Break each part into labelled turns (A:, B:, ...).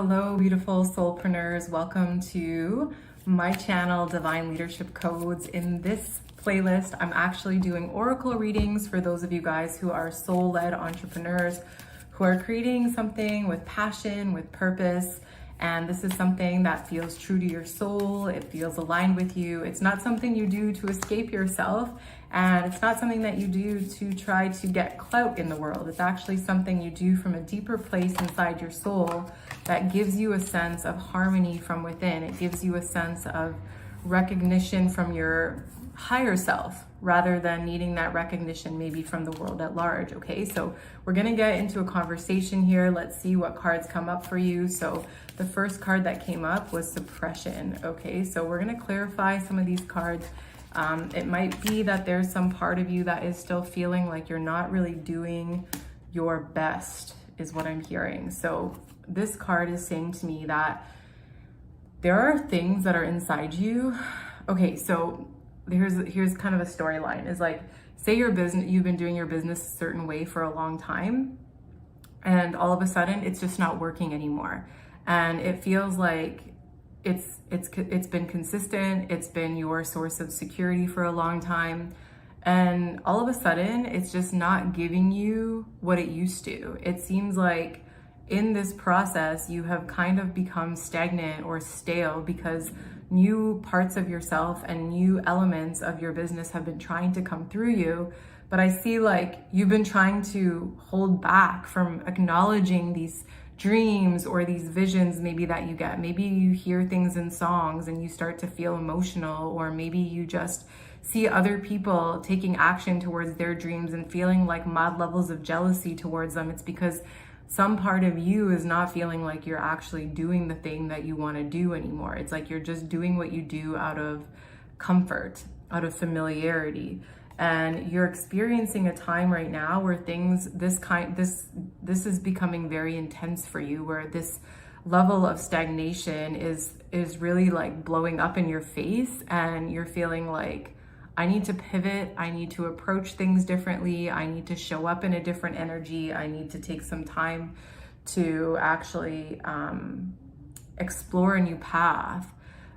A: Hello, beautiful soulpreneurs. Welcome to my channel, Divine Leadership Codes. In this playlist, I'm actually doing oracle readings for those of you guys who are soul-led entrepreneurs, who are creating something with passion, with purpose. And this is something that feels true to your soul. It feels aligned with you. It's not something you do to escape yourself. And it's not something that you do to try to get clout in the world. It's actually something you do from a deeper place inside your soul that gives you a sense of harmony from within. It gives you a sense of recognition from your higher self rather than needing that recognition maybe from the world at large. Okay, so we're gonna get into a conversation here. Let's see what cards come up for you. So the first card that came up was Suppression. Okay, so we're gonna clarify some of these cards. It might be that there's some part of you that is still feeling like you're not really doing your best, is what I'm hearing. So this card is saying to me that there are things that are inside you. Okay, so here's kind of a storyline. Is like, say you've been doing your business a certain way for a long time, and all of a sudden it's just not working anymore, and it feels like it's been consistent, it's been your source of security for a long time, and all of a sudden it's just not giving you what it used to. It seems like in this process you have kind of become stagnant or stale because new parts of yourself and new elements of your business have been trying to come through you. But I see like you've been trying to hold back from acknowledging these dreams or these visions maybe that you get. Maybe you hear things in songs and you start to feel emotional, or maybe you just see other people taking action towards their dreams and feeling like mad levels of jealousy towards them. It's because some part of you is not feeling like you're actually doing the thing that you want to do anymore. It's like you're just doing what you do out of comfort, out of familiarity. And you're experiencing a time right now where this is becoming very intense for you, where this level of stagnation is really like blowing up in your face, and you're feeling like, I need to pivot, I need to approach things differently, I need to show up in a different energy, I need to take some time to actually explore a new path.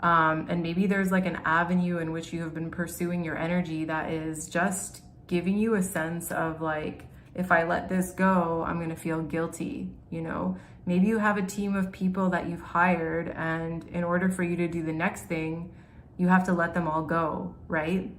A: And maybe there's like an avenue in which you have been pursuing your energy that is just giving you a sense of like, if I let this go, I'm gonna feel guilty, you know? Maybe you have a team of people that you've hired, and in order for you to do the next thing, you have to let them all go, right?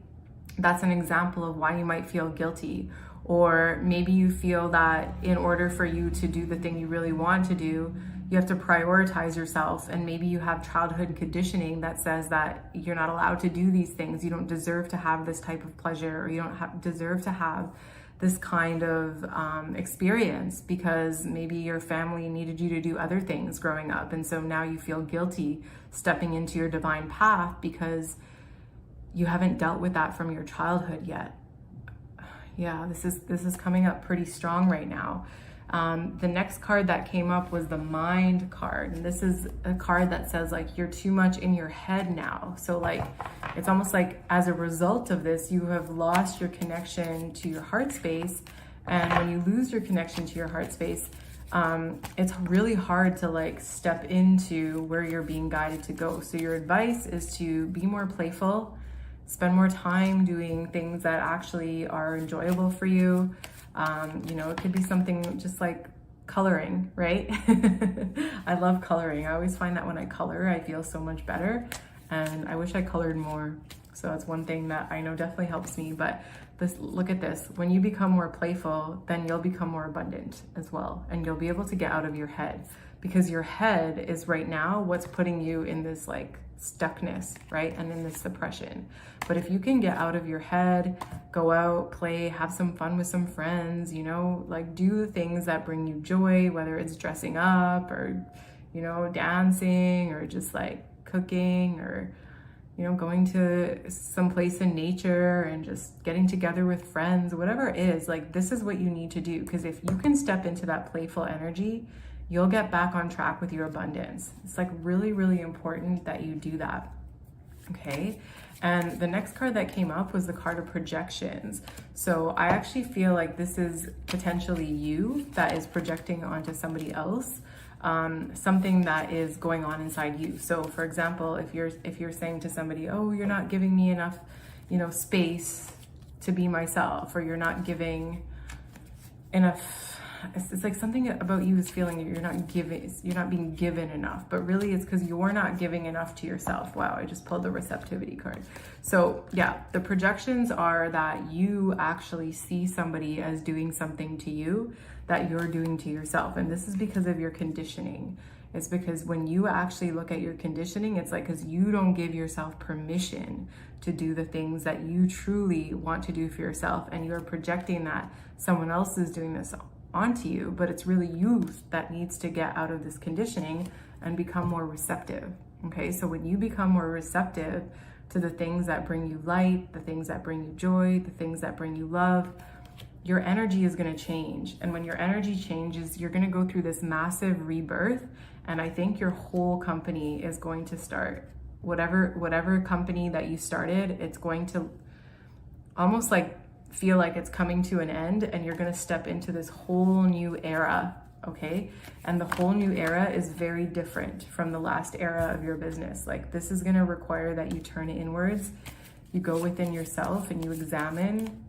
A: That's an example of why you might feel guilty. Or maybe you feel that in order for you to do the thing you really want to do, you have to prioritize yourself, and maybe you have childhood conditioning that says that you're not allowed to do these things. You don't deserve to have this type of pleasure, or you don't deserve to have this kind of experience because maybe your family needed you to do other things growing up. And so now you feel guilty stepping into your divine path because you haven't dealt with that from your childhood yet. Yeah, this is coming up pretty strong right now. The next card that came up was the Mind card, and this is a card that says like you're too much in your head now. So like it's almost like as a result of this, you have lost your connection to your heart space, and when you lose your connection to your heart space, it's really hard to like step into where you're being guided to go. So your advice is to be more playful, spend more time doing things that actually are enjoyable for you. You know, it could be something just like coloring, right? I love coloring. I always find that when I color, I feel so much better, and I wish I colored more. So that's one thing that I know definitely helps me. But look at this. When you become more playful, then you'll become more abundant as well, and you'll be able to get out of your head, because your head is right now what's putting you in this like stuckness, right? And in this suppression. But if you can get out of your head, go out, play, have some fun with some friends, you know, like do things that bring you joy, whether it's dressing up or, you know, dancing, or just like cooking, or, you know, going to some place in nature and just getting together with friends, whatever it is, like this is what you need to do. Because if you can step into that playful energy, you'll get back on track with your abundance. It's like really, really important that you do that. Okay. And the next card that came up was the card of projections. So I actually feel like this is potentially you that is projecting onto somebody else. something that is going on inside you. So for example, if you're saying to somebody, oh, you're not giving me enough, space to be myself, or you're not giving enough, it's like something about you is feeling you're not being given enough, but really it's because you're not giving enough to yourself. Wow, I just pulled the receptivity card. So yeah, the projections are that you actually see somebody as doing something to you that you're doing to yourself. And this is because of your conditioning. It's because when you actually look at your conditioning, it's like because you don't give yourself permission to do the things that you truly want to do for yourself, and you're projecting that someone else is doing this onto you, but it's really you that needs to get out of this conditioning and become more receptive. Okay, so when you become more receptive to the things that bring you light, the things that bring you joy, the things that bring you love, your energy is going to change. And when your energy changes, you're going to go through this massive rebirth. And I think your whole company is going to start, whatever company that you started, it's going to almost like feel like it's coming to an end, and you're going to step into this whole new era. Okay, and the whole new era is very different from the last era of your business. Like, this is going to require that you turn inwards, you go within yourself, and you examine,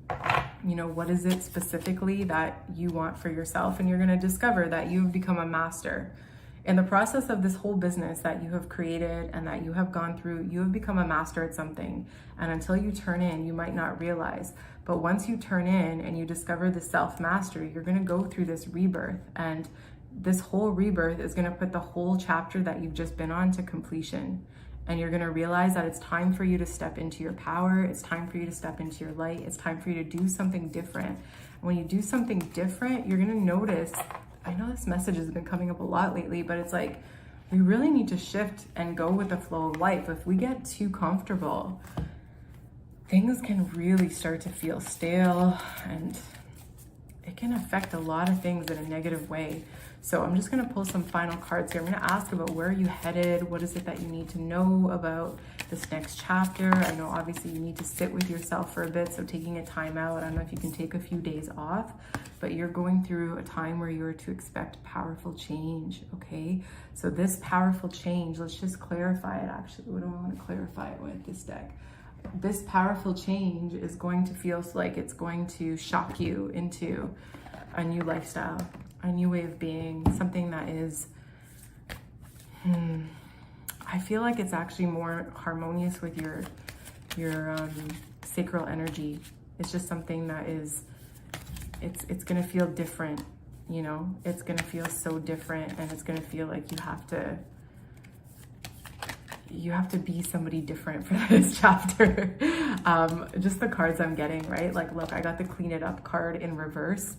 A: what is it specifically that you want for yourself, and you're going to discover that you've become a master. In the process of this whole business that you have created and that you have gone through, you have become a master at something. And until you turn in, you might not realize. But once you turn in and you discover the self-mastery, you're going to go through this rebirth. And this whole rebirth is going to put the whole chapter that you've just been on to completion. And you're going to realize that it's time for you to step into your power. It's time for you to step into your light. It's time for you to do something different. And when you do something different, you're going to notice, I know this message has been coming up a lot lately, but it's like, we really need to shift and go with the flow of life. If we get too comfortable, things can really start to feel stale, and it can affect a lot of things in a negative way. So I'm just going to pull some final cards here. I'm going to ask about where are you headed? What is it that you need to know about this next chapter? I know obviously you need to sit with yourself for a bit, so taking a time out. I don't know if you can take a few days off, but you're going through a time where you're to expect powerful change, okay? So this powerful change, let's just clarify it actually. What do I want to clarify it with this deck? This powerful change is going to feel like it's going to shock you into a new lifestyle, a new way of being, something that is, I feel like it's actually more harmonious with your sacral energy. It's just something that is, it's gonna feel different, it's gonna feel so different, and it's gonna feel like you have to be somebody different for this chapter. Just the cards I'm getting, right? Like, look, I got the clean it up card in reverse.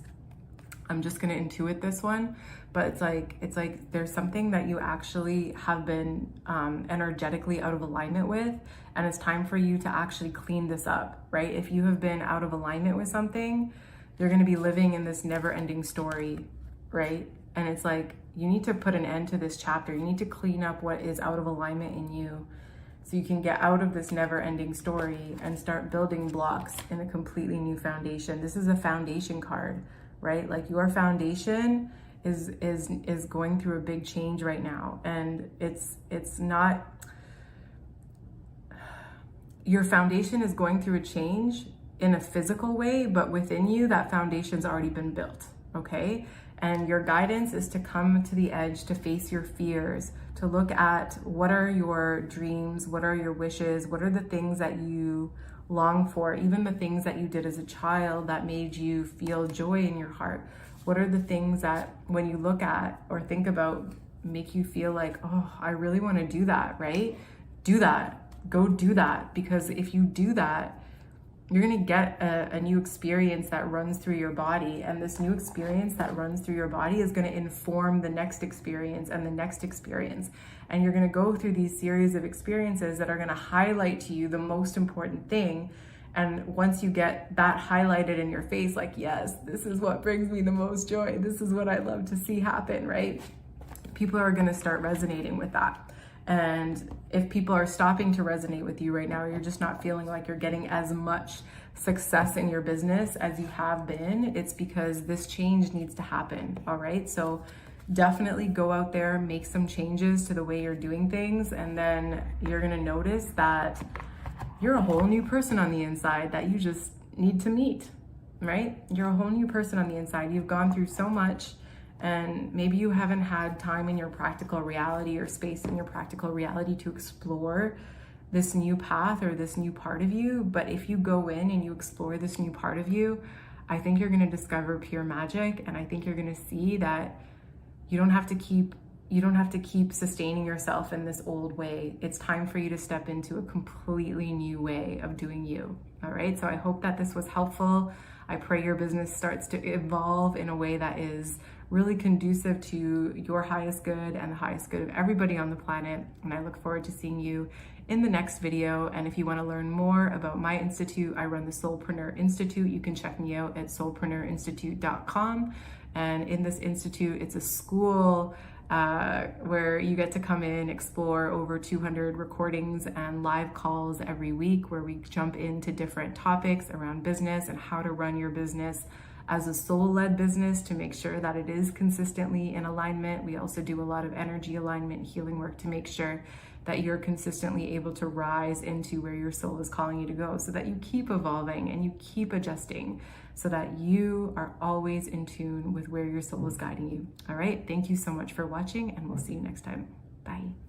A: I'm just gonna intuit this one, but it's like there's something that you actually have been energetically out of alignment with, and it's time for you to actually clean this up, right? If you have been out of alignment with something, you're gonna be living in this never-ending story, right? And it's like, you need to put an end to this chapter. You need to clean up what is out of alignment in you, so you can get out of this never-ending story and start building blocks in a completely new foundation. This is a foundation card, right? Like, your foundation is going through a big change right now, and it's not, your foundation is going through a change in a physical way, but within you, that foundation's already been built, okay? And your guidance is to come to the edge, to face your fears, to look at what are your dreams, what are your wishes, what are the things that you long for, even the things that you did as a child that made you feel joy in your heart. What are the things that when you look at or think about make you feel like, oh, I really want to do that, right? Do that. Go do that. Because if you do that, you're going to get a new experience that runs through your body. And this new experience that runs through your body is going to inform the next experience and the next experience. And you're going to go through these series of experiences that are going to highlight to you the most important thing. And once you get that highlighted in your face, like, yes, this is what brings me the most joy. This is what I love to see happen, right? People are going to start resonating with that. And if people are stopping to resonate with you right now, or you're just not feeling like you're getting as much success in your business as you have been, it's because this change needs to happen, all right? So definitely go out there, make some changes to the way you're doing things, and then you're gonna notice that you're a whole new person on the inside that you just need to meet, right? You're a whole new person on the inside. You've gone through so much, and maybe you haven't had time in your practical reality or space in your practical reality to explore this new path or this new part of you. But if you go in and you explore this new part of you, I think you're going to discover pure magic. And I think you're going to see that you don't have to keep sustaining yourself in this old way. It's time for you to step into a completely new way of doing you. All right. So I hope that this was helpful. I pray your business starts to evolve in a way that is really conducive to your highest good and the highest good of everybody on the planet. And I look forward to seeing you in the next video. And if you want to learn more about my institute, I run the Soulpreneur Institute. You can check me out at soulpreneurinstitute.com. And in this institute, it's a school where you get to come in, explore over 200 recordings and live calls every week, where we jump into different topics around business and how to run your business as a soul-led business to make sure that it is consistently in alignment. We also do a lot of energy alignment, healing work to make sure that you're consistently able to rise into where your soul is calling you to go, so that you keep evolving and you keep adjusting, so that you are always in tune with where your soul is guiding you. All right, thank you so much for watching, and we'll see you next time. Bye.